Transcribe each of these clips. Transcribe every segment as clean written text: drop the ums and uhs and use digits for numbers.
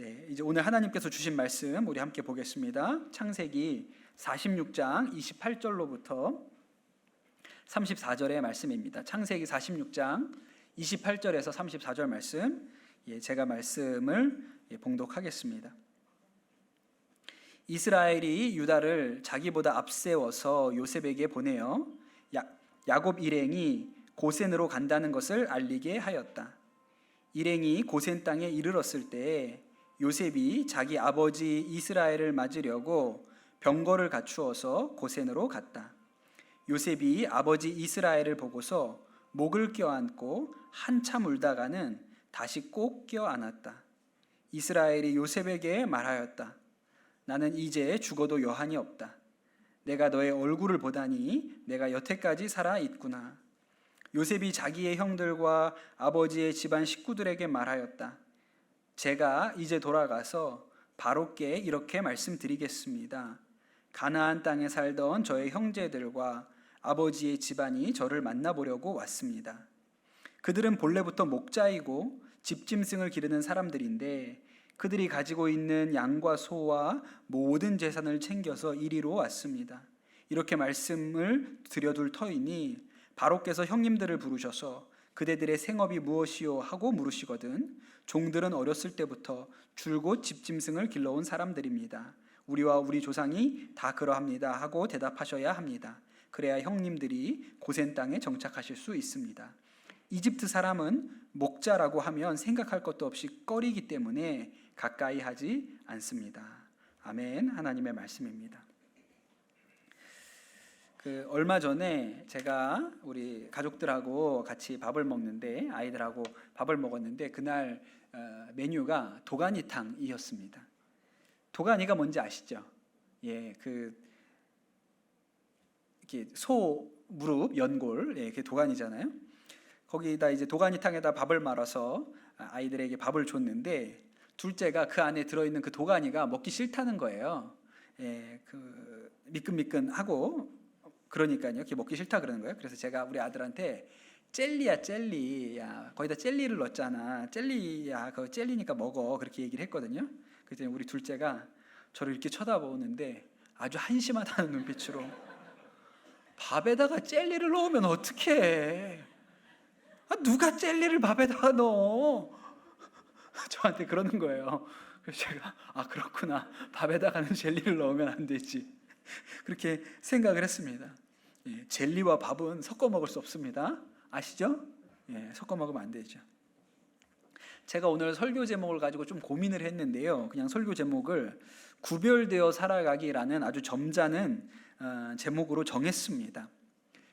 네, 이제 오늘 하나님께서 주신 말씀 우리 함께 보겠습니다. 창세기 46장 28절로부터 34절의 말씀입니다. 창세기 46장 28절에서 34절 말씀, 제가 말씀을 봉독하겠습니다. 이스라엘이 유다를 자기보다 앞세워서 요셉에게 보내어 야곱 일행이 고센으로 간다는 것을 알리게 하였다. 일행이 고센 땅에 이르렀을 때에 요셉이 자기 아버지 이스라엘을 맞으려고 병거를 갖추어서 고센으로 갔다. 요셉이 아버지 이스라엘을 보고서 목을 껴안고 한참 울다가는 다시 꼭 껴안았다. 이스라엘이 요셉에게 말하였다. 나는 이제 죽어도 여한이 없다. 내가 너의 얼굴을 보다니 내가 여태까지 살아 있구나. 요셉이 자기의 형들과 아버지의 집안 식구들에게 말하였다. 제가 이제 돌아가서 바로께 이렇게 말씀드리겠습니다. 가나안 땅에 살던 저의 형제들과 아버지의 집안이 저를 만나보려고 왔습니다. 그들은 본래부터 목자이고 집짐승을 기르는 사람들인데 그들이 가지고 있는 양과 소와 모든 재산을 챙겨서 이리로 왔습니다. 이렇게 말씀을 드려둘 터이니 바로께서 형님들을 부르셔서 그대들의 생업이 무엇이요 하고 물으시거든 종들은 어렸을 때부터 줄곧 집짐승을 길러온 사람들입니다. 우리와 우리 조상이 다 그러합니다 하고 대답하셔야 합니다. 그래야 형님들이 고센 땅에 정착하실 수 있습니다. 이집트 사람은 목자라고 하면 생각할 것도 없이 꺼리기 때문에 가까이 하지 않습니다. 아멘. 하나님의 말씀입니다. 얼마 전에 제가 우리 가족들하고 같이 밥을 먹는데 아이들하고 밥을 먹었는데 그날 메뉴가 도가니탕이었습니다. 도가니가 뭔지 아시죠? 이렇게 소 무릎 연골, 그게 도가니잖아요. 거기다 이제 도가니탕에다 밥을 말아서 아이들에게 밥을 줬는데 둘째가 그 안에 들어있는 그 도가니가 먹기 싫다는 거예요. 미끈미끈하고 그러니까요. 그게 먹기 싫다 그러는 거예요. 그래서 제가 우리 아들한테 젤리야 젤리야 거기다 젤리를 넣었잖아. 젤리야 그거 젤리니까 먹어 그렇게 얘기를 했거든요. 그랬더니 우리 둘째가 저를 이렇게 쳐다보는데 아주 한심하다는 눈빛으로 밥에다가 젤리를 넣으면 어떡해? 누가 젤리를 밥에다가 넣어? 저한테 그러는 거예요. 그래서 제가 그렇구나. 밥에다가는 젤리를 넣으면 안 되지. 그렇게 생각을 했습니다. 젤리와 밥은 섞어 먹을 수 없습니다. 아시죠? 섞어 먹으면 안 되죠. 제가 오늘 설교 제목을 가지고 좀 고민을 했는데요. 그냥 설교 제목을 구별되어 살아가기라는 아주 점잖은 제목으로 정했습니다.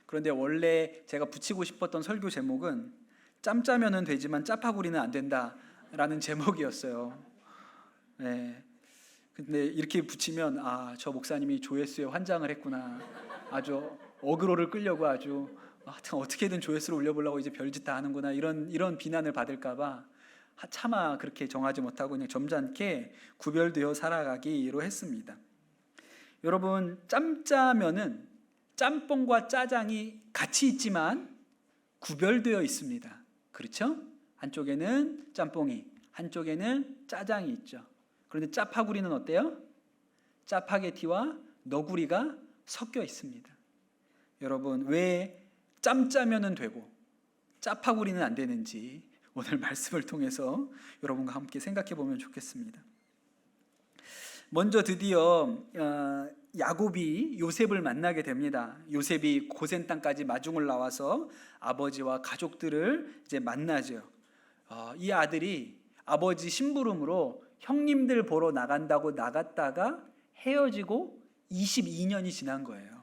그런데 원래 제가 붙이고 싶었던 설교 제목은 짬짜면은 되지만 짜파구리는 안 된다라는 제목이었어요. 근데 이렇게 붙이면 저 목사님이 조회수에 환장을 했구나. 아주 어그로를 끌려고 아주 하여튼 어떻게든 조회수를 올려보려고 이제 별짓 다 하는구나 이런 비난을 받을까봐 차마 그렇게 정하지 못하고 그냥 점잖게 구별되어 살아가기로 했습니다. 여러분 짬짜면은 짬뽕과 짜장이 같이 있지만 구별되어 있습니다. 그렇죠? 한쪽에는 짬뽕이, 한쪽에는 짜장이 있죠. 그런데 짜파구리는 어때요? 짜파게티와 너구리가 섞여 있습니다. 여러분 왜 짬짜면은 되고 짜파구리는 안 되는지 오늘 말씀을 통해서 여러분과 함께 생각해 보면 좋겠습니다. 먼저 드디어 야곱이 요셉을 만나게 됩니다. 요셉이 고센 땅까지 마중을 나와서 아버지와 가족들을 이제 만나죠. 이 아들이 아버지 심부름으로 형님들 보러 나간다고 나갔다가 헤어지고 22년이 지난 거예요.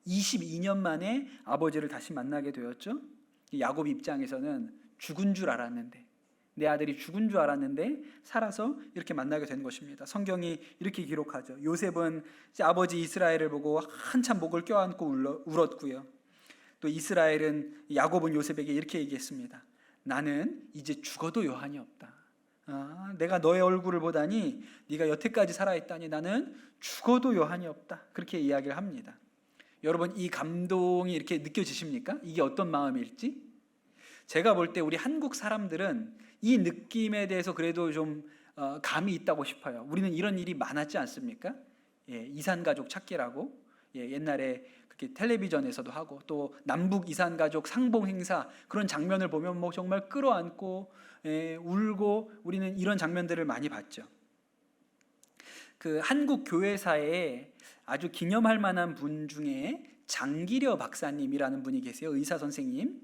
22년 만에 아버지를 다시 만나게 되었죠. 야곱 입장에서는 죽은 줄 알았는데, 내 아들이 죽은 줄 알았는데 살아서 이렇게 만나게 된 것입니다. 성경이 이렇게 기록하죠. 요셉은 이제 아버지 이스라엘을 보고 한참 목을 껴안고 울었고요. 또 이스라엘은, 야곱은 요셉에게 이렇게 얘기했습니다. 나는 이제 죽어도 여한이 없다. 내가 너의 얼굴을 보다니 네가 여태까지 살아있다니 나는 죽어도 여한이 없다. 그렇게 이야기를 합니다. 여러분 이 감동이 이렇게 느껴지십니까? 이게 어떤 마음일지? 제가 볼 때 우리 한국 사람들은 이 느낌에 대해서 그래도 좀 감이 있다고 싶어요. 우리는 이런 일이 많았지 않습니까? 이산가족 찾기라고 옛날에 그렇게 텔레비전에서도 하고, 또 남북 이산가족 상봉 행사 그런 장면을 보면 뭐 정말 끌어안고 울고, 우리는 이런 장면들을 많이 봤죠. 그 한국 교회사에 아주 기념할 만한 분 중에 장기려 박사님이라는 분이 계세요. 의사 선생님.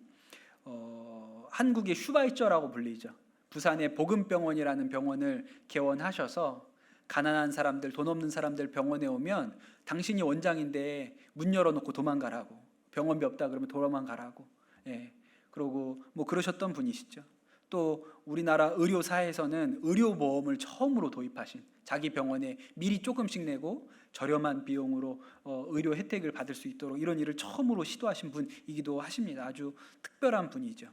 한국의 슈바이처라고 불리죠. 부산의 복음병원이라는 병원을 개원하셔서 가난한 사람들, 돈 없는 사람들 병원에 오면 당신이 원장인데 문 열어놓고 도망가라고, 병원비 없다 그러면 도망가라고, 그러고 뭐 그러셨던 분이시죠. 또 우리나라 의료사에서는 의료보험을 처음으로 도입하신, 자기 병원에 미리 조금씩 내고 저렴한 비용으로 의료 혜택을 받을 수 있도록 이런 일을 처음으로 시도하신 분이기도 하십니다. 아주 특별한 분이죠.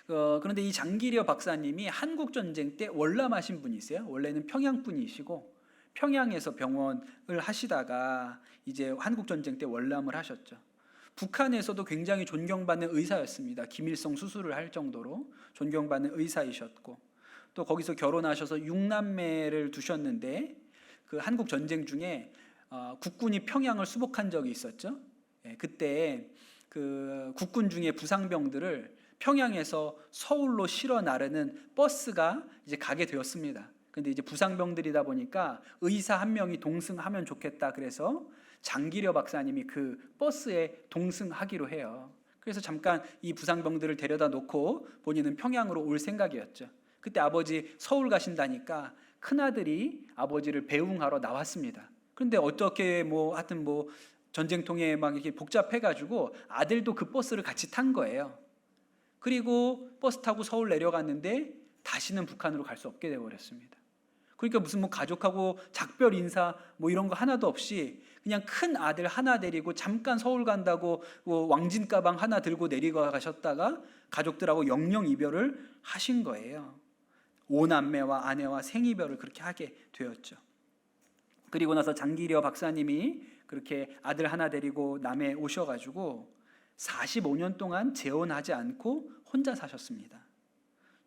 그런데 이 장기려 박사님이 한국전쟁 때 월남하신 분이세요. 원래는 평양 분이시고 평양에서 병원을 하시다가 이제 한국전쟁 때 월남을 하셨죠. 북한에서도 굉장히 존경받는 의사였습니다. 김일성 수술을 할 정도로 존경받는 의사이셨고, 또 거기서 결혼하셔서 6남매를 두셨는데, 그 한국 전쟁 중에 국군이 평양을 수복한 적이 있었죠. 그때 그 국군 중에 부상병들을 평양에서 서울로 실어 나르는 버스가 이제 가게 되었습니다. 근데 이제 부상병들이다 보니까 의사 한 명이 동승하면 좋겠다, 그래서 장기려 박사님이 그 버스에 동승하기로 해요. 그래서 잠깐 이 부상병들을 데려다 놓고 본인은 평양으로 올 생각이었죠. 그때 아버지 서울 가신다니까 큰아들이 아버지를 배웅하러 나왔습니다. 그런데 어떻게 하여튼 전쟁통에 막 이렇게 복잡해가지고 아들도 그 버스를 같이 탄 거예요. 그리고 버스 타고 서울 내려갔는데 다시는 북한으로 갈 수 없게 되어버렸습니다. 그러니까 무슨 가족하고 작별 인사 이런 거 하나도 없이 그냥 큰 아들 하나 데리고 잠깐 서울 간다고 왕진 가방 하나 들고 내려가셨다가 가족들하고 영영 이별을 하신 거예요. 5남매와 아내와 생이별을 그렇게 하게 되었죠. 그리고 나서 장기려 박사님이 그렇게 아들 하나 데리고 남해 오셔가지고 45년 동안 재혼하지 않고 혼자 사셨습니다.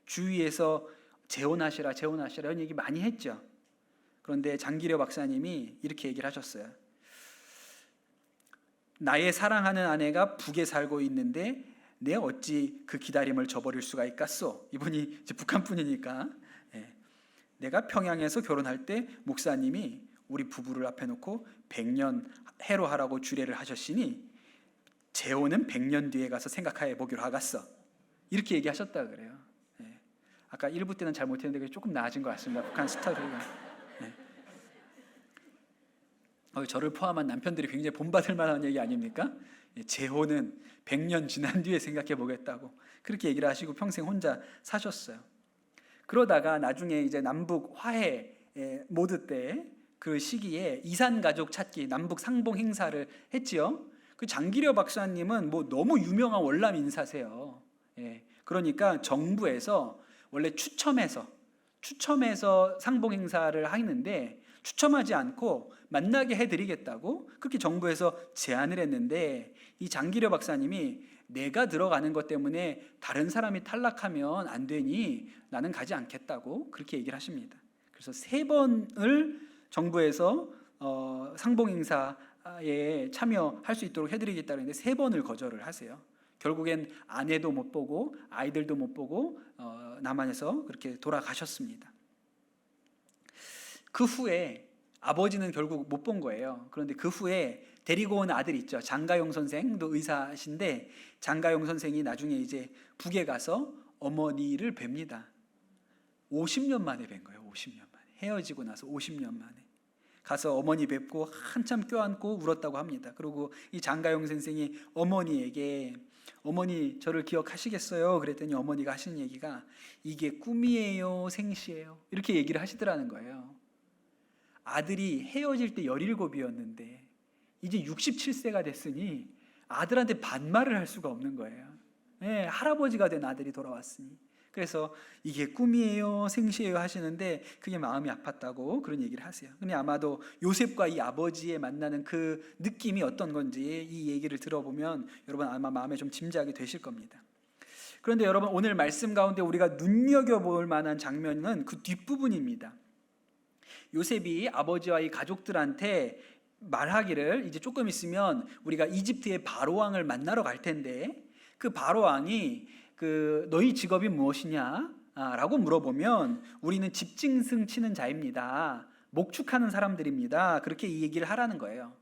주위에서 재혼하시라 이런 얘기 많이 했죠. 그런데 장기려 박사님이 이렇게 얘기를 하셨어요. 나의 사랑하는 아내가 북에 살고 있는데 내 어찌 그 기다림을 저버릴 수가 있겠소. 이분이 이제 북한 분이니까. 내가 평양에서 결혼할 때 목사님이 우리 부부를 앞에 놓고 100년 해로하라고 주례를 하셨으니 재혼은 100년 뒤에 가서 생각해 보기로 하겠어. 이렇게 얘기하셨다 그래요. 아까 1부 때는 잘 못했는데 조금 나아진 것 같습니다. 북한 스타일가. 저를 포함한 남편들이 굉장히 본받을 만한 얘기 아닙니까? 재혼은 100년 지난 뒤에 생각해 보겠다고 그렇게 얘기를 하시고 평생 혼자 사셨어요. 그러다가 나중에 이제 남북 화해 모드 때 그 시기에 이산가족 찾기 남북 상봉 행사를 했지요. 그 장기려 박사님은 너무 유명한 월남 인사세요. 그러니까 정부에서 원래 추첨해서 상봉 행사를 하는데 추첨하지 않고 만나게 해드리겠다고 그렇게 정부에서 제안을 했는데, 이 장기려 박사님이 내가 들어가는 것 때문에 다른 사람이 탈락하면 안 되니 나는 가지 않겠다고 그렇게 얘기를 하십니다. 그래서 3번을 정부에서 상봉 행사에 참여할 수 있도록 해드리겠다고 했는데 3번을 거절을 하세요. 결국엔 아내도 못 보고 아이들도 못 보고 남한에서 그렇게 돌아가셨습니다. 그 후에 아버지는 결국 못 본 거예요. 그런데 그 후에 데리고 온 아들 있죠. 장가용 선생도 의사신데 장가용 선생이 나중에 이제 북에 가서 어머니를 뵙니다. 50년 만에 뵌 거예요. 50년 만에. 헤어지고 나서 50년 만에 가서 어머니 뵙고 한참 껴안고 울었다고 합니다. 그리고 이 장가용 선생이 어머니에게 어머니 저를 기억하시겠어요? 그랬더니 어머니가 하시는 얘기가 이게 꿈이에요? 생시예요? 이렇게 얘기를 하시더라는 거예요. 아들이 헤어질 때 17이었는데 이제 67세가 됐으니 아들한테 반말을 할 수가 없는 거예요. 할아버지가 된 아들이 돌아왔으니. 그래서 이게 꿈이에요? 생시예요? 하시는데 그게 마음이 아팠다고 그런 얘기를 하세요. 근데 아마도 요셉과 이 아버지의 만나는 그 느낌이 어떤 건지 이 얘기를 들어보면 여러분 아마 마음에 좀 짐작이 되실 겁니다. 그런데 여러분, 오늘 말씀 가운데 우리가 눈여겨볼 만한 장면은 그 뒷부분입니다. 요셉이 아버지와 이 가족들한테 말하기를, 이제 조금 있으면 우리가 이집트의 바로왕을 만나러 갈 텐데 그 바로왕이 너희 직업이 무엇이냐? 라고 물어보면 우리는 집짐승 치는 자입니다. 목축하는 사람들입니다. 그렇게 이 얘기를 하라는 거예요.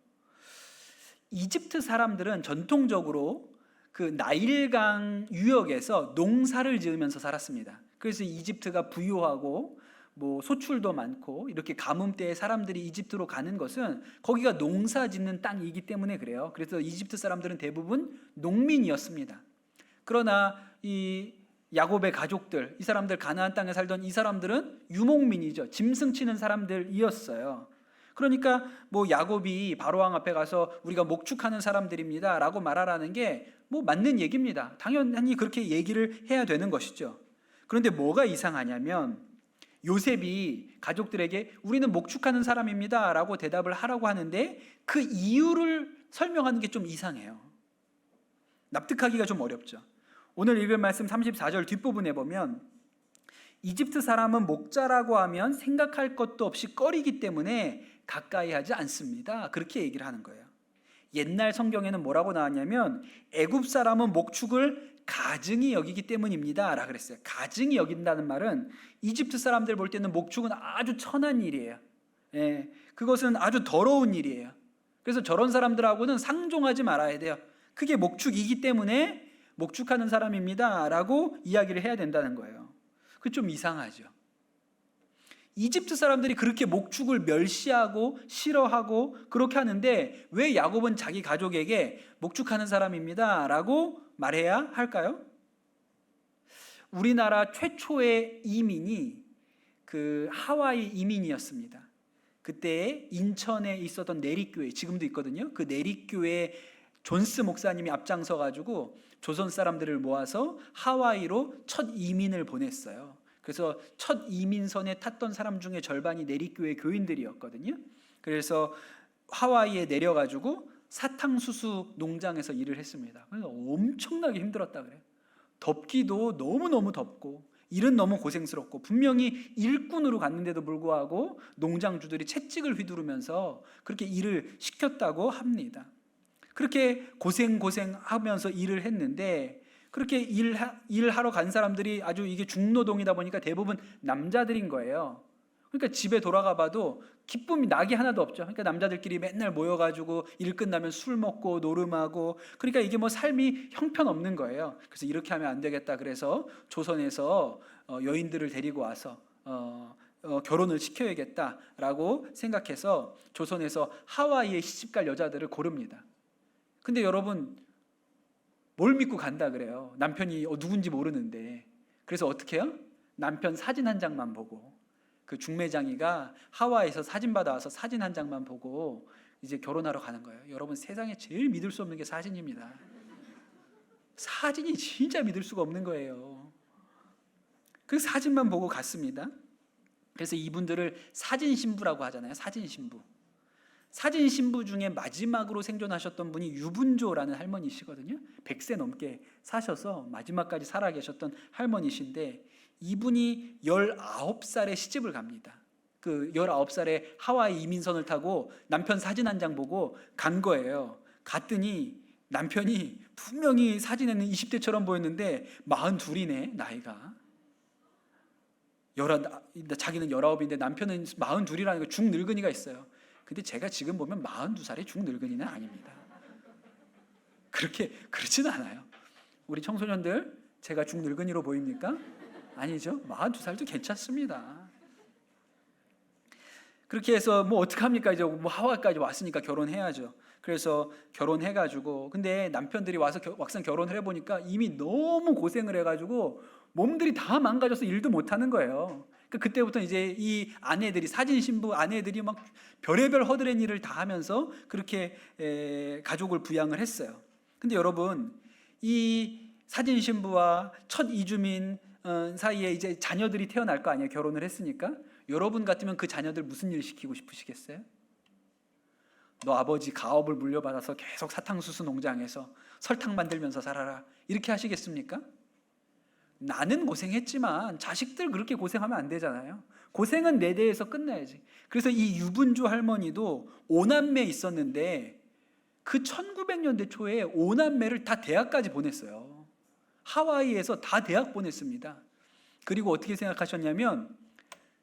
이집트 사람들은 전통적으로 그 나일강 유역에서 농사를 지으면서 살았습니다. 그래서 이집트가 부유하고 뭐 소출도 많고 이렇게 가뭄 때에 사람들이 이집트로 가는 것은 거기가 농사 짓는 땅이기 때문에 그래요. 그래서 이집트 사람들은 대부분 농민이었습니다. 그러나 이 야곱의 가족들, 이 사람들, 가나안 땅에 살던 이 사람들은 유목민이죠. 짐승 치는 사람들이었어요. 그러니까 뭐 야곱이 바로왕 앞에 가서 우리가 목축하는 사람들입니다 라고 말하라는 게 뭐 맞는 얘기입니다. 당연히 그렇게 얘기를 해야 되는 것이죠. 그런데 뭐가 이상하냐면 요셉이 가족들에게 우리는 목축하는 사람입니다 라고 대답을 하라고 하는데 그 이유를 설명하는 게 좀 이상해요. 납득하기가 좀 어렵죠. 오늘 읽을 말씀 34절 뒷부분에 보면 이집트 사람은 목자라고 하면 생각할 것도 없이 꺼리기 때문에 가까이 하지 않습니다. 그렇게 얘기를 하는 거예요. 옛날 성경에는 뭐라고 나왔냐면 애굽 사람은 목축을 가증히 여기기 때문입니다 라 그랬어요. 가증히 여긴다는 말은 이집트 사람들 볼 때는 목축은 아주 천한 일이에요. 그것은 아주 더러운 일이에요. 그래서 저런 사람들하고는 상종하지 말아야 돼요. 그게 목축이기 때문에 목축하는 사람입니다 라고 이야기를 해야 된다는 거예요. 그게 좀 이상하죠. 이집트 사람들이 그렇게 목축을 멸시하고 싫어하고 그렇게 하는데 왜 야곱은 자기 가족에게 목축하는 사람입니다 라고 말해야 할까요? 우리나라 최초의 이민이 그 하와이 이민이었습니다. 그때 인천에 있었던 내립교회, 지금도 있거든요. 그 내립교회 존스 목사님이 앞장서 가지고 조선 사람들을 모아서 하와이로 첫 이민을 보냈어요. 그래서 첫 이민선에 탔던 사람 중에 절반이 내립교회 교인들이었거든요. 그래서 하와이에 내려가지고 사탕수수 농장에서 일을 했습니다. 그래서 엄청나게 힘들었다 그래요. 덥기도 너무너무 덥고 일은 너무 고생스럽고 분명히 일꾼으로 갔는데도 불구하고 농장주들이 채찍을 휘두르면서 그렇게 일을 시켰다고 합니다. 그렇게 고생하면서 일을 했는데 그렇게 일하러 간 사람들이 아주 이게 중노동이다 보니까 대부분 남자들인 거예요. 그러니까 집에 돌아가 봐도 기쁨이 나게 하나도 없죠. 그러니까 남자들끼리 맨날 모여가지고 일 끝나면 술 먹고 노름하고 그러니까 이게 뭐 삶이 형편없는 거예요. 그래서 이렇게 하면 안 되겠다. 그래서 조선에서 여인들을 데리고 와서 결혼을 시켜야겠다라고 생각해서 조선에서 하와이에 시집갈 여자들을 고릅니다. 근데 여러분 뭘 믿고 간다 그래요? 남편이 누군지 모르는데. 그래서 어떻게 해요? 남편 사진 한 장만 보고 그 중매장이가 하와이에서 사진 받아와서 사진 한 장만 보고 이제 결혼하러 가는 거예요. 여러분 세상에 제일 믿을 수 없는 게 사진입니다. 사진이 진짜 믿을 수가 없는 거예요. 그 사진만 보고 갔습니다. 그래서 이분들을 사진 신부라고 하잖아요. 사진 신부. 사진 신부 중에 마지막으로 생존하셨던 분이 유분조라는 할머니시거든요. 100세 넘게 사셔서 마지막까지 살아계셨던 할머니신데 이분이 19살에 시집을 갑니다. 그 19살에 하와이 이민선을 타고 남편 사진 한 장 보고 간 거예요. 갔더니 남편이 분명히 사진에는 20대처럼 보였는데 42이네 나이가. 자기는 19인데 남편은 42이라는 거 중늙은이가 있어요. 근데 제가 지금 보면 42살의 중늙은이는 아닙니다. 그렇지는 않아요. 우리 청소년들 제가 중늙은이로 보입니까? 아니죠. 42살도 괜찮습니다. 그렇게 해서 뭐 어떡합니까? 이제 뭐 하와이까지 왔으니까 결혼해야죠. 그래서 결혼해가지고 근데 남편들이 와서 막상 결혼을 해보니까 이미 너무 고생을 해가지고 몸들이 다 망가져서 일도 못하는 거예요. 그때부터 이제 이 아내들이 사진 신부 아내들이 막 별의별 허드렛 일을 다 하면서 그렇게 가족을 부양을 했어요. 근데 여러분 이 사진 신부와 첫 이주민 사이에 이제 자녀들이 태어날 거 아니에요. 결혼을 했으니까. 여러분 같으면 그 자녀들 무슨 일 시키고 싶으시겠어요? 너 아버지 가업을 물려받아서 계속 사탕수수 농장에서 설탕 만들면서 살아라 이렇게 하시겠습니까? 나는 고생했지만 자식들 그렇게 고생하면 안 되잖아요. 고생은 내 대에서 끝나야지. 그래서 이 유분주 할머니도 5남매 있었는데 그 1900년대 초에 5남매를 다 대학까지 보냈어요. 하와이에서 다 대학 보냈습니다. 그리고 어떻게 생각하셨냐면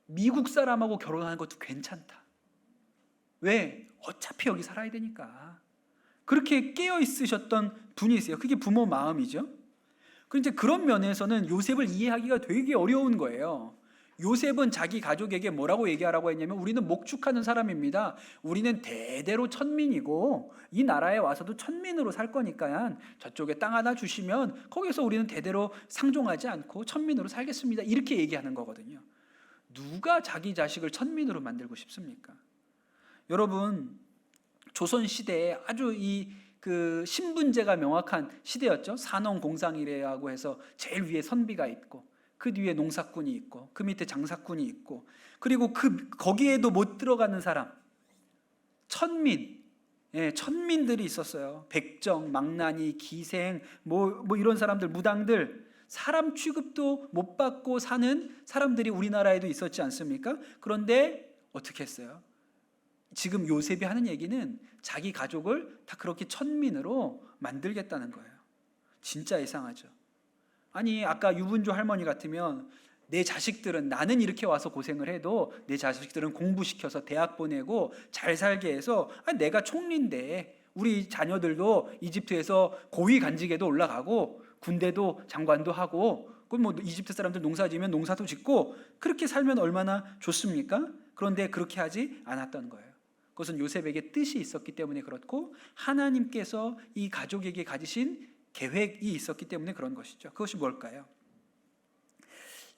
미국 사람하고 결혼하는 것도 괜찮다. 왜? 어차피 여기 살아야 되니까. 그렇게 깨어 있으셨던 분이세요. 그게 부모 마음이죠. 그런데 그런 면에서는 요셉을 이해하기가 되게 어려운 거예요. 요셉은 자기 가족에게 뭐라고 얘기하라고 했냐면 우리는 목축하는 사람입니다. 우리는 대대로 천민이고 이 나라에 와서도 천민으로 살 거니까 저쪽에 땅 하나 주시면 거기서 우리는 대대로 상종하지 않고 천민으로 살겠습니다. 이렇게 얘기하는 거거든요. 누가 자기 자식을 천민으로 만들고 싶습니까? 여러분, 조선 시대에 아주 그 신분제가 명확한 시대였죠. 산업공상이라고 해서 제일 위에 선비가 있고 그 뒤에 농사꾼이 있고 그 밑에 장사꾼이 있고 그리고 거기에도 못 들어가는 사람 천민, 천민들이 있었어요. 백정, 망나니, 기생 뭐 이런 사람들, 무당들, 사람 취급도 못 받고 사는 사람들이 우리나라에도 있었지 않습니까? 그런데 어떻게 했어요? 지금 요셉이 하는 얘기는 자기 가족을 다 그렇게 천민으로 만들겠다는 거예요. 진짜 이상하죠. 아니, 아까 유분주 할머니 같으면 내 자식들은 나는 이렇게 와서 고생을 해도 내 자식들은 공부시켜서 대학 보내고 잘 살게 해서 내가 총리인데 우리 자녀들도 이집트에서 고위 간직에도 올라가고 군대도 장관도 하고 그럼 뭐 이집트 사람들 농사 지면 농사도 짓고 그렇게 살면 얼마나 좋습니까? 그런데 그렇게 하지 않았던 거예요. 그것은 요셉에게 뜻이 있었기 때문에 그렇고 하나님께서 이 가족에게 가지신 계획이 있었기 때문에 그런 것이죠. 그것이 뭘까요?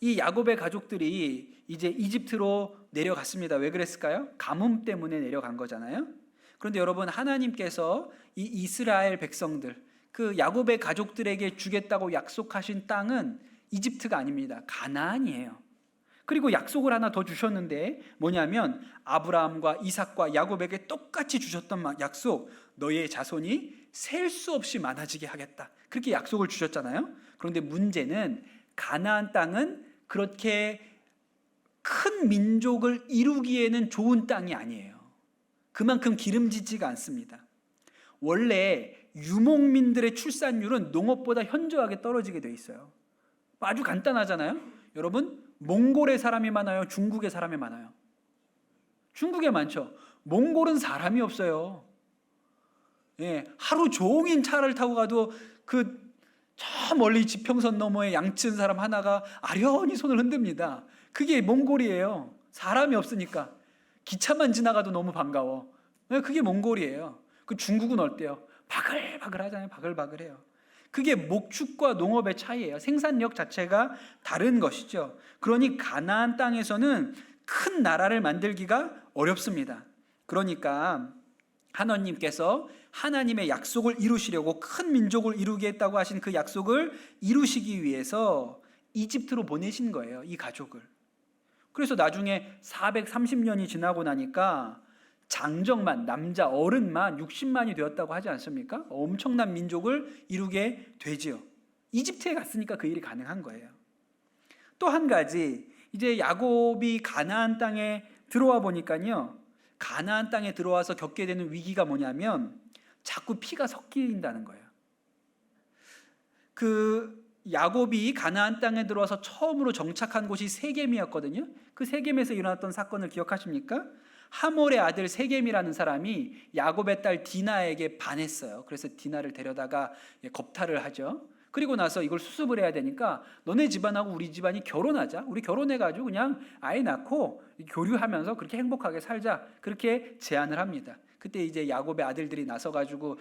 이 야곱의 가족들이 이제 이집트로 내려갔습니다. 왜 그랬을까요? 가뭄 때문에 내려간 거잖아요. 그런데 여러분, 하나님께서 이 이스라엘 백성들, 그 야곱의 가족들에게 주겠다고 약속하신 땅은 이집트가 아닙니다. 가나안이에요. 그리고 약속을 하나 더 주셨는데 뭐냐면 아브라함과 이삭과 야곱에게 똑같이 주셨던 약속, 너의 자손이 셀 수 없이 많아지게 하겠다. 그렇게 약속을 주셨잖아요. 그런데 문제는 가나안 땅은 그렇게 큰 민족을 이루기에는 좋은 땅이 아니에요. 그만큼 기름지지가 않습니다. 원래 유목민들의 출산율은 농업보다 현저하게 떨어지게 돼 있어요. 아주 간단하잖아요. 여러분, 몽골의 사람이 많아요? 중국의 사람이 많아요? 중국에 많죠. 몽골은 사람이 없어요. 하루 종일 차를 타고 가도 저 멀리 지평선 너머에 양치는 사람 하나가 아련히 손을 흔듭니다. 그게 몽골이에요. 사람이 없으니까. 기차만 지나가도 너무 반가워. 그게 몽골이에요. 그 중국은 어때요? 바글바글 하잖아요. 바글바글해요. 그게 목축과 농업의 차이예요. 생산력 자체가 다른 것이죠. 그러니 가나안 땅에서는 큰 나라를 만들기가 어렵습니다. 그러니까 하나님께서 하나님의 약속을 이루시려고 큰 민족을 이루겠다고 하신 그 약속을 이루시기 위해서 이집트로 보내신 거예요. 이 가족을. 그래서 나중에 430년이 지나고 나니까 장정만, 남자 어른만 60만이 되었다고 하지 않습니까? 엄청난 민족을 이루게 되지요. 이집트에 갔으니까 그 일이 가능한 거예요. 또 한 가지, 이제 야곱이 가나안 땅에 들어와 보니까요, 가나안 땅에 들어와서 겪게 되는 위기가 뭐냐면 자꾸 피가 섞인다는 거예요. 야곱이 가나안 땅에 들어와서 처음으로 정착한 곳이 세겜이었거든요. 그 세겜에서 일어났던 사건을 기억하십니까? 하몰의 아들 세겜이라는 사람이 야곱의 딸 디나에게 반했어요. 그래서 디나를 데려다가 겁탈을 하죠. 그리고 나서 이걸 수습을 해야 되니까 너네 집안하고 우리 집안이 결혼하자. 우리 결혼해가지고 그냥 아이 낳고 교류하면서 그렇게 행복하게 살자. 그렇게 제안을 합니다. 그때 이제 야곱의 아들들이 나서가지고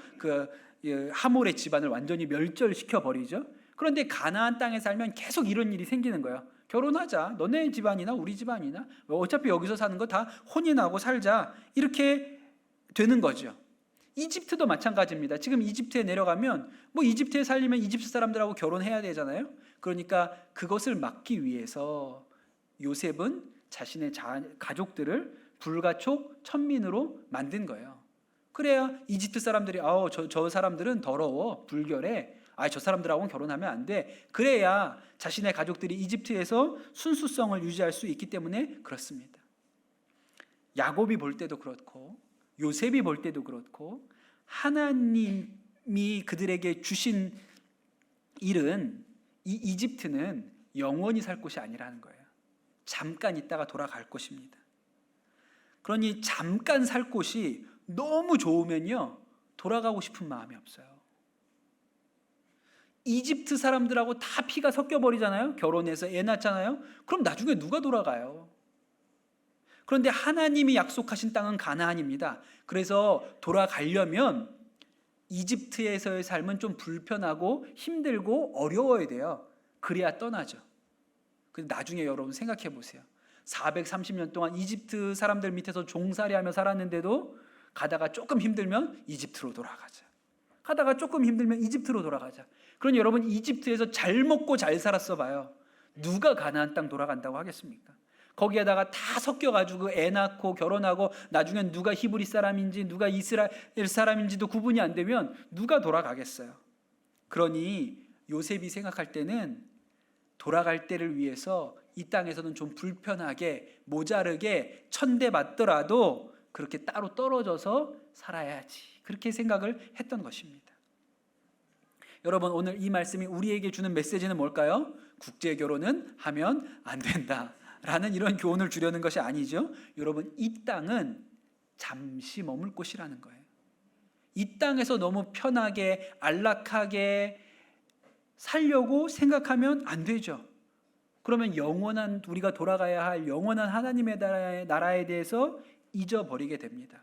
하몰의 집안을 완전히 멸절시켜 버리죠. 그런데 가나안 땅에 살면 계속 이런 일이 생기는 거예요. 결혼하자. 너네 집안이나 우리 집안이나 어차피 여기서 사는 거 다 혼인하고 살자. 이렇게 되는 거죠. 이집트도 마찬가지입니다. 지금 이집트에 내려가면 이집트에 살려면 이집트 사람들하고 결혼해야 되잖아요. 그러니까 그것을 막기 위해서 요셉은 자신의 가족들을 불가촉 천민으로 만든 거예요. 그래야 이집트 사람들이 저 사람들은 더러워, 불결해, 저 사람들하고는 결혼하면 안 돼. 그래야 자신의 가족들이 이집트에서 순수성을 유지할 수 있기 때문에 그렇습니다. 야곱이 볼 때도 그렇고 요셉이 볼 때도 그렇고 하나님이 그들에게 주신 일은 이 이집트는 영원히 살 곳이 아니라는 거예요. 잠깐 있다가 돌아갈 곳입니다. 그러니 잠깐 살 곳이 너무 좋으면요 돌아가고 싶은 마음이 없어요. 이집트 사람들하고 다 피가 섞여 버리잖아요. 결혼해서 애 낳잖아요. 그럼 나중에 누가 돌아가요? 그런데 하나님이 약속하신 땅은 가나안입니다. 그래서 돌아가려면 이집트에서의 삶은 좀 불편하고 힘들고 어려워야 돼요. 그래야 떠나죠. 근데 나중에 여러분 생각해 보세요. 430년 동안 이집트 사람들 밑에서 종살이하며 살았는데도 가다가 조금 힘들면 이집트로 돌아가자. 가다가 조금 힘들면 이집트로 돌아가자. 그러니 여러분 이집트에서 잘 먹고 잘 살았어 봐요. 누가 가나안 땅 돌아간다고 하겠습니까? 거기에다가 다 섞여가지고 애 낳고 결혼하고 나중엔 누가 히브리 사람인지 누가 이스라엘 사람인지도 구분이 안 되면 누가 돌아가겠어요? 그러니 요셉이 생각할 때는 돌아갈 때를 위해서 이 땅에서는 좀 불편하게 모자르게 천대받더라도 그렇게 따로 떨어져서 살아야지 그렇게 생각을 했던 것입니다. 여러분 오늘 이 말씀이 우리에게 주는 메시지는 뭘까요? 국제 결혼은 하면 안 된다 라는 이런 교훈을 주려는 것이 아니죠. 여러분 이 땅은 잠시 머물 곳이라는 거예요. 이 땅에서 너무 편하게 안락하게 살려고 생각하면 안 되죠. 그러면 영원한 우리가 돌아가야 할 영원한 하나님의 나라에 대해서 잊어버리게 됩니다.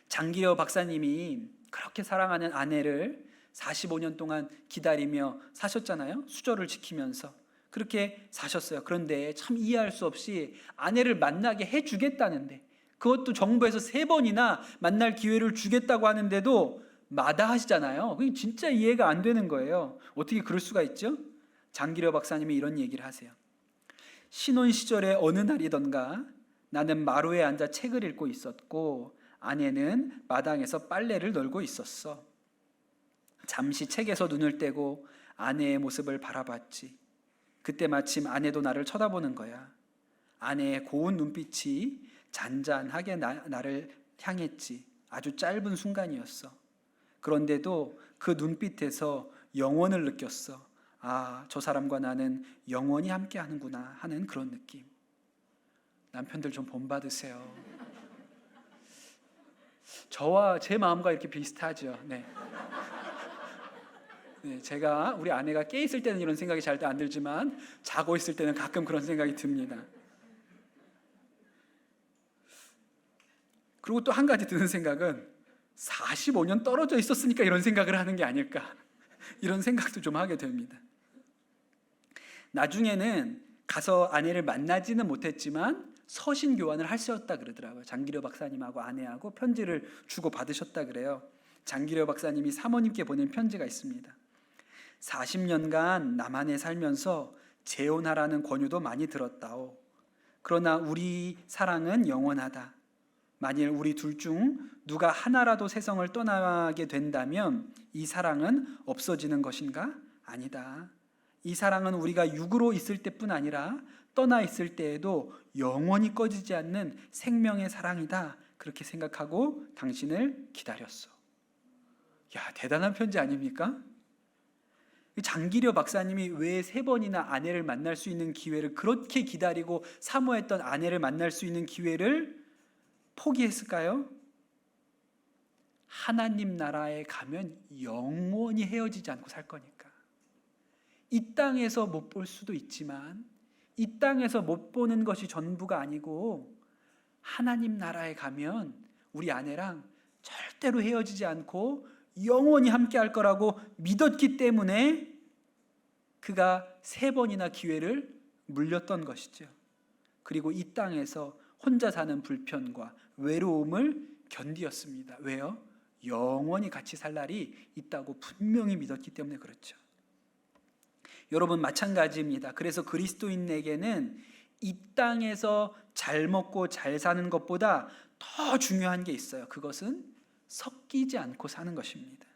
장기려 박사님이 그렇게 사랑하는 아내를 45년 동안 기다리며 사셨잖아요. 수저를 지키면서 그렇게 사셨어요. 그런데 참 이해할 수 없이 아내를 만나게 해주겠다는데 그것도 정부에서 3번이나 만날 기회를 주겠다고 하는데도 마다하시잖아요. 그게 진짜 이해가 안 되는 거예요. 어떻게 그럴 수가 있죠? 장기려 박사님이 이런 얘기를 하세요. 신혼 시절에 어느 날이던가 나는 마루에 앉아 책을 읽고 있었고 아내는 마당에서 빨래를 널고 있었어. 잠시 책에서 눈을 떼고 아내의 모습을 바라봤지. 그때 마침 아내도 나를 쳐다보는 거야. 아내의 고운 눈빛이 잔잔하게 나를 향했지. 아주 짧은 순간이었어. 그런데도 그 눈빛에서 영원을 느꼈어. 저 사람과 나는 영원히 함께 하는구나 하는 그런 느낌. 남편들 좀 본받으세요. 저와 제 마음과 이렇게 비슷하죠. 네. 제가 우리 아내가 깨 있을 때는 이런 생각이 잘 안 들지만 자고 있을 때는 가끔 그런 생각이 듭니다. 그리고 또 한 가지 드는 생각은 45년 떨어져 있었으니까 이런 생각을 하는 게 아닐까 이런 생각도 좀 하게 됩니다. 나중에는 가서 아내를 만나지는 못했지만 서신 교환을 하셨다 그러더라고요. 장기려 박사님하고 아내하고 편지를 주고 받으셨다 그래요. 장기려 박사님이 사모님께 보낸 편지가 있습니다. 40년간 남한에 살면서 재혼하라는 권유도 많이 들었다오. 그러나 우리 사랑은 영원하다. 만일 우리 둘 중 누가 하나라도 세상을 떠나게 된다면 이 사랑은 없어지는 것인가? 아니다. 이 사랑은 우리가 육으로 있을 때뿐 아니라 떠나 있을 때에도 영원히 꺼지지 않는 생명의 사랑이다. 그렇게 생각하고 당신을 기다렸어. 대단한 편지 아닙니까? 장기려 박사님이 왜 3번이나 아내를 만날 수 있는 기회를 그렇게 기다리고 사모했던 아내를 만날 수 있는 기회를 포기했을까요? 하나님 나라에 가면 영원히 헤어지지 않고 살 거니까. 이 땅에서 못 볼 수도 있지만 이 땅에서 못 보는 것이 전부가 아니고 하나님 나라에 가면 우리 아내랑 절대로 헤어지지 않고 영원히 함께 할 거라고 믿었기 때문에 그가 3번이나 기회를 물렸던 것이죠. 그리고 이 땅에서 혼자 사는 불편과 외로움을 견디었습니다. 왜요? 영원히 같이 살 날이 있다고 분명히 믿었기 때문에 그렇죠. 여러분 마찬가지입니다. 그래서 그리스도인에게는 이 땅에서 잘 먹고 잘 사는 것보다 더 중요한 게 있어요. 그것은 섞이지 않고 사는 것입니다.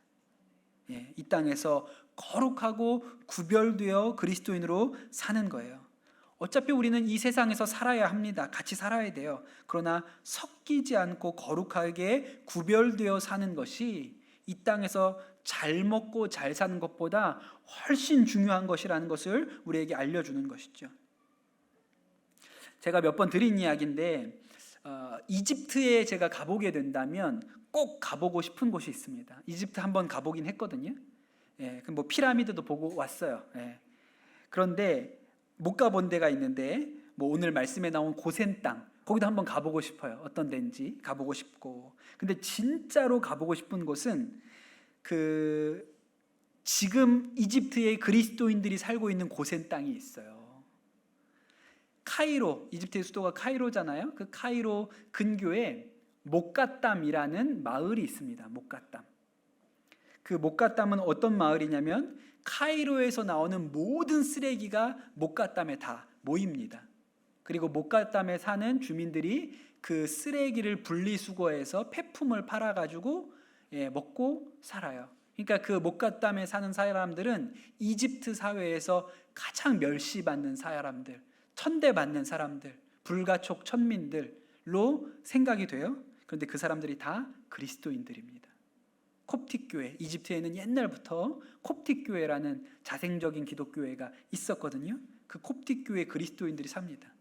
이 땅에서 거룩하고 구별되어 그리스도인으로 사는 거예요. 어차피 우리는 이 세상에서 살아야 합니다. 같이 살아야 돼요. 그러나 섞이지 않고 거룩하게 구별되어 사는 것이 이 땅에서 잘 먹고 잘 사는 것보다 훨씬 중요한 것이라는 것을 우리에게 알려주는 것이죠. 제가 몇 번 드린 이야기인데 이집트에 제가 가보게 된다면 꼭 가보고 싶은 곳이 있습니다. 이집트 한번 가보긴 했거든요. 뭐 피라미드도 보고 왔어요. 그런데 못 가본 데가 있는데 뭐 오늘 말씀에 나온 고센 땅, 거기도 한번 가보고 싶어요. 어떤 데인지 가보고 싶고. 근데 진짜로 가보고 싶은 곳은 지금 이집트의 그리스도인들이 살고 있는 고센 땅이 있어요. 카이로, 이집트의 수도가 카이로잖아요. 그 카이로 근교에 목가땀이라는 마을이 있습니다. 목가땀. 그 목가땀은 어떤 마을이냐면 카이로에서 나오는 모든 쓰레기가 목가땀에 다 모입니다. 그리고 목가땀에 사는 주민들이 그 쓰레기를 분리수거해서 폐품을 팔아가지고 먹고 살아요. 그러니까 그 목가땀에 사는 사람들은 이집트 사회에서 가장 멸시받는 사람들, 천대받는 사람들, 불가촉 천민들로 생각이 돼요. 그런데 그 사람들이 다 그리스도인들입니다. 콥틱 교회, 이집트에는 옛날부터 콥틱 교회라는 자생적인 기독교회가 있었거든요. 그 콥틱 교회 그리스도인들이 삽니다.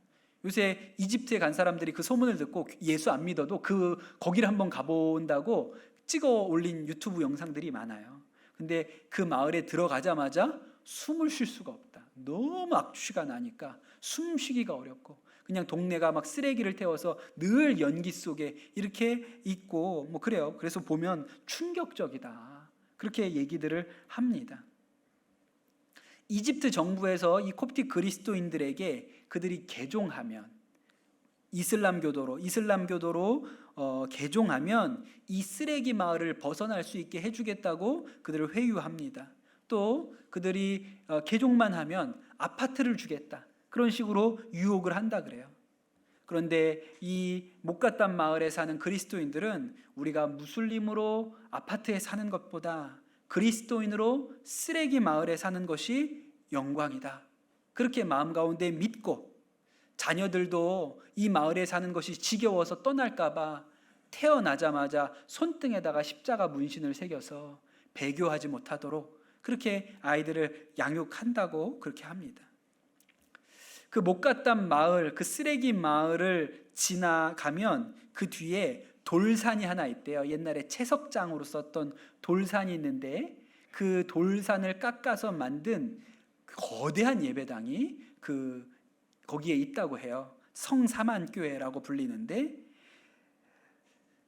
요새 이집트에 간 사람들이 그 소문을 듣고 예수 안 믿어도 거기를 한번 가본다고 찍어 올린 유튜브 영상들이 많아요. 근데 그 마을에 들어가자마자 숨을 쉴 수가 없다. 너무 악취가 나니까 숨 쉬기가 어렵고 그냥 동네가 막 쓰레기를 태워서 늘 연기 속에 이렇게 있고 뭐 그래요. 그래서 보면 충격적이다. 그렇게 얘기들을 합니다. 이집트 정부에서 이 콥틱 그리스도인들에게 그들이 개종하면 이슬람교도로 개종하면 이 쓰레기 마을을 벗어날 수 있게 해주겠다고 그들을 회유합니다. 또 그들이 개종만 하면 아파트를 주겠다. 그런 식으로 유혹을 한다 그래요. 그런데 이 목가땀 마을에 사는 그리스도인들은 우리가 무슬림으로 아파트에 사는 것보다 그리스도인으로 쓰레기 마을에 사는 것이 영광이다. 그렇게 마음 가운데 믿고 자녀들도 이 마을에 사는 것이 지겨워서 떠날까 봐 태어나자마자 손등에다가 십자가 문신을 새겨서 배교하지 못하도록 그렇게 아이들을 양육한다고 그렇게 합니다. 그 목가땀 마을, 그 쓰레기 마을을 지나가면 그 뒤에 돌산이 하나 있대요. 옛날에 채석장으로 썼던 돌산이 있는데 그 돌산을 깎아서 만든 거대한 예배당이 거기에 있다고 해요. 성사만교회라고 불리는데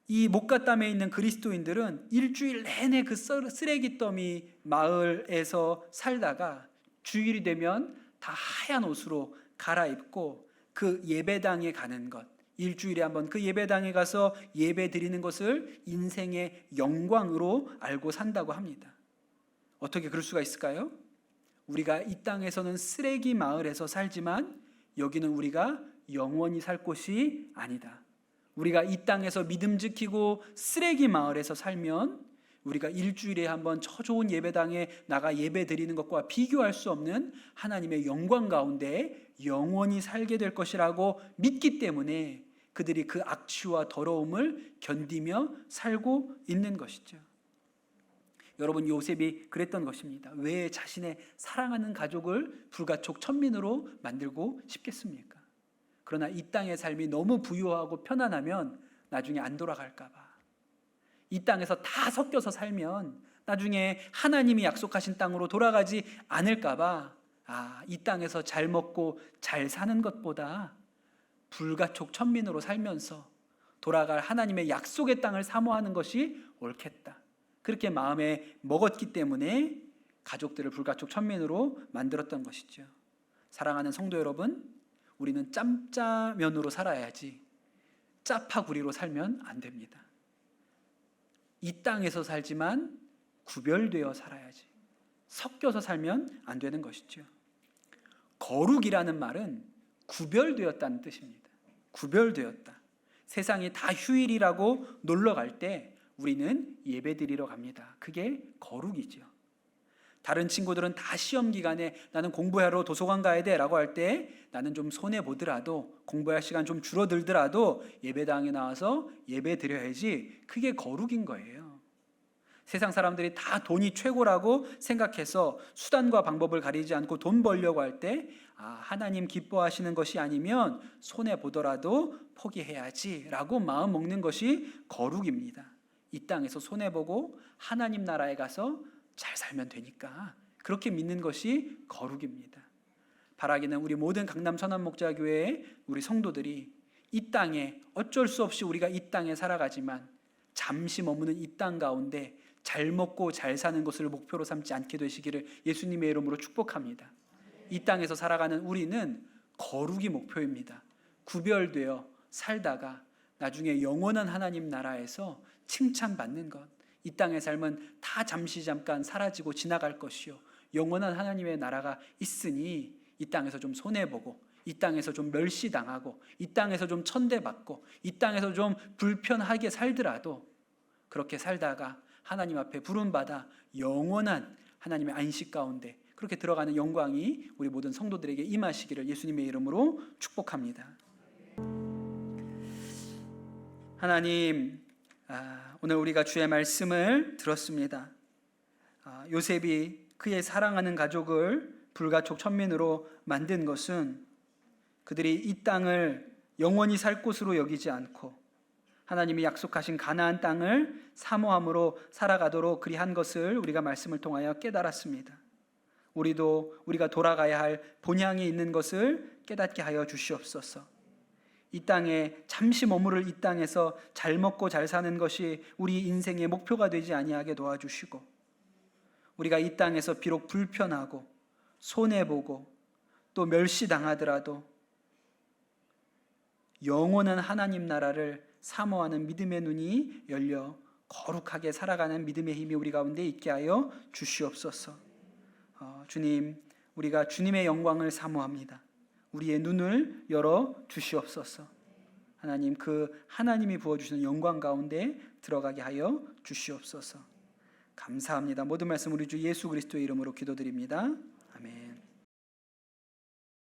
이 목가땀에 있는 그리스도인들은 일주일 내내 그 쓰레기 더미 마을에서 살다가 주일이 되면 다 하얀 옷으로 갈아입고 그 예배당에 가는 것, 일주일에 한번 그 예배당에 가서 예배 드리는 것을 인생의 영광으로 알고 산다고 합니다. 어떻게 그럴 수가 있을까요? 우리가 이 땅에서는 쓰레기 마을에서 살지만 여기는 우리가 영원히 살 곳이 아니다. 우리가 이 땅에서 믿음 지키고 쓰레기 마을에서 살면 우리가 일주일에 한번 저 좋은 예배당에 나가 예배 드리는 것과 비교할 수 없는 하나님의 영광 가운데 영원히 살게 될 것이라고 믿기 때문에 그들이 그 악취와 더러움을 견디며 살고 있는 것이죠. 여러분, 요셉이 그랬던 것입니다. 왜 자신의 사랑하는 가족을 불가촉 천민으로 만들고 싶겠습니까? 그러나 이 땅의 삶이 너무 부유하고 편안하면 나중에 안 돌아갈까 봐, 이 땅에서 다 섞여서 살면 나중에 하나님이 약속하신 땅으로 돌아가지 않을까 봐, 이 땅에서 잘 먹고 잘 사는 것보다 불가촉 천민으로 살면서 돌아갈 하나님의 약속의 땅을 사모하는 것이 옳겠다. 그렇게 마음에 먹었기 때문에 가족들을 불가촉 천민으로 만들었던 것이죠. 사랑하는 성도 여러분, 우리는 짬짜면으로 살아야지 짜파구리로 살면 안 됩니다. 이 땅에서 살지만 구별되어 살아야지. 섞여서 살면 안 되는 것이죠. 거룩이라는 말은 구별되었다는 뜻입니다. 구별되었다. 세상이 다 휴일이라고 놀러 갈 때 우리는 예배드리러 갑니다. 그게 거룩이죠. 다른 친구들은 다 시험 기간에 나는 공부하러 도서관 가야 돼 라고 할 때 나는 좀 손해보더라도, 공부할 시간 좀 줄어들더라도 예배당에 나와서 예배 드려야지, 그게 거룩인 거예요. 세상 사람들이 다 돈이 최고라고 생각해서 수단과 방법을 가리지 않고 돈 벌려고 할 때 하나님 기뻐하시는 것이 아니면 손해보더라도 포기해야지 라고 마음 먹는 것이 거룩입니다. 이 땅에서 손해보고 하나님 나라에 가서 잘 살면 되니까 그렇게 믿는 것이 거룩입니다. 바라기는 우리 모든 강남 선한목자교회의 우리 성도들이 이 땅에 어쩔 수 없이 우리가 이 땅에 살아가지만 잠시 머무는 이 땅 가운데 잘 먹고 잘 사는 것을 목표로 삼지 않게 되시기를 예수님의 이름으로 축복합니다. 이 땅에서 살아가는 우리는 거룩이 목표입니다. 구별되어 살다가 나중에 영원한 하나님 나라에서 칭찬받는 것, 이 땅의 삶은 다 잠시 잠깐 사라지고 지나갈 것이요 영원한 하나님의 나라가 있으니 이 땅에서 좀 손해보고, 이 땅에서 좀 멸시당하고, 이 땅에서 좀 천대받고, 이 땅에서 좀 불편하게 살더라도 그렇게 살다가 하나님 앞에 부름받아 영원한 하나님의 안식 가운데 그렇게 들어가는 영광이 우리 모든 성도들에게 임하시기를 예수님의 이름으로 축복합니다. 하나님, 오늘 우리가 주의 말씀을 들었습니다. 요셉이 그의 사랑하는 가족을 불가촉 천민으로 만든 것은 그들이 이 땅을 영원히 살 곳으로 여기지 않고 하나님이 약속하신 가나안 땅을 사모함으로 살아가도록 그리한 것을 우리가 말씀을 통하여 깨달았습니다. 우리도 우리가 돌아가야 할 본향이 있는 것을 깨닫게 하여 주시옵소서. 이 땅에 잠시 머무를 이 땅에서 잘 먹고 잘 사는 것이 우리 인생의 목표가 되지 아니하게 도와주시고, 우리가 이 땅에서 비록 불편하고 손해보고 또 멸시당하더라도 영원한 하나님 나라를 사모하는 믿음의 눈이 열려 거룩하게 살아가는 믿음의 힘이 우리 가운데 있게 하여 주시옵소서. 주님, 우리가 주님의 영광을 사모합니다. 우리의 눈을 열어 주시옵소서. 하나님, 그 하나님이 부어주시는 영광 가운데 들어가게 하여 주시옵소서. 감사합니다. 모든 말씀 우리 주 예수 그리스도의 이름으로 기도드립니다. 아멘.